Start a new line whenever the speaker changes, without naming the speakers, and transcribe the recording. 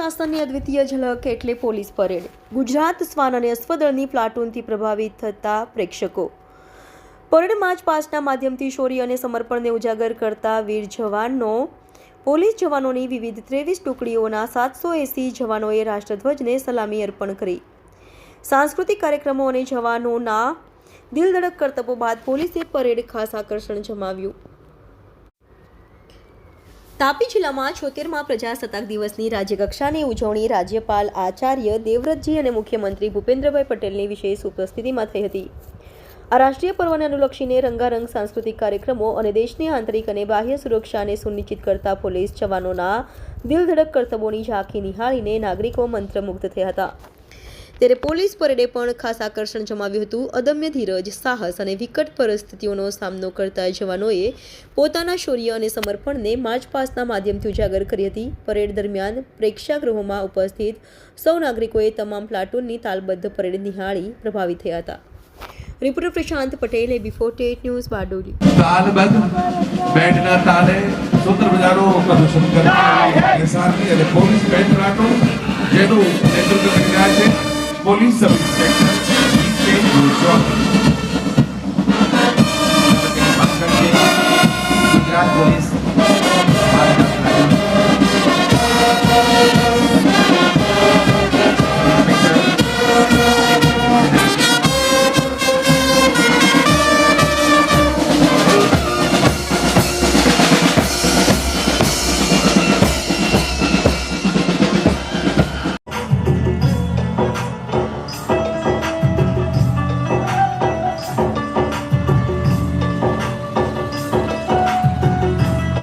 શાસનની અદ્વિતીય ઝલક એટલે પોલીસ પરેડ. ગુજરાત શ્વાન અને અશ્વદળની પ્લાટૂનથી પ્રભાવિત થતા પ્રેક્ષકો. પરેડ માર્ચ પાસ્ટના માધ્યમથી શૌર્ય અને સમર્પણને ઉજાગર કરતા વીર જવાનો પોલીસ જવાનોની વિવિધ 23 ટુકડીઓના 780 જવાનોએ રાષ્ટ્રધ્વજને સલામી અર્પણ કરી. સાંસ્કૃતિક કાર્યક્રમો અને જવાનોના દિલધડક કરતબો બાદ પોલીસે પરેડ ખાસ આકર્ષણ જમાવ્યું. તાપી જિલ્લામાં 76મા પ્રજાસત્તાક દિવસની રાજ્યકક્ષાની ઉજવણી રાજ્યપાલ આચાર્ય દેવવ્રતજી અને મુખ્યમંત્રી ભૂપેન્દ્રભાઈ પટેલની વિશેષ ઉપસ્થિતિમાં થઈ હતી. આ રાષ્ટ્રીય પર્વને અનુલક્ષીને રંગારંગ સાંસ્કૃતિક કાર્યક્રમો અને દેશની આંતરિક અને બાહ્ય સુરક્ષાને સુનિશ્ચિત કરતા પોલીસ જવાનોના દિલધડક કરતબોની ઝાંખી નિહાળીને નાગરિકો મંત્રમુગ્ધ થયા હતા. ત્યારે પોલીસ પરેડે પણ ખાસ આકર્ષણ જમાવ્યું હતું. અદમ્ય ધીરજ, સાહસ અને વિકટ પરિસ્થિતિઓનો સામનો કરતા જવાનોએ પોતાના શૌર્ય અને સમર્પણને માર્ચ પાસ્ટના માધ્યમથી ઉજાગર કરી હતી. પરેડ દરમિયાન પ્રેક્ષાગૃહોમાં ઉપસ્થિત સૌ નાગરિકોએ તમામ પ્લાટૂનની તાલબદ્ધ પરેડ નિહાળી પ્રભાવિત થયા હતા. રિપોર્ટર પ્રશાંત પટેલ, AB48 ન્યૂઝ, બારડોલી.
તાલબદ્ધ બેન્ડના તાલે સૂત્ર બજારો પ્રદર્શન કરતી એસઆરપી અને પોલીસ બેન્ડ પ્લાટૂન જેનું નેતૃત્વ કરી રહ્યા છે પોલીસ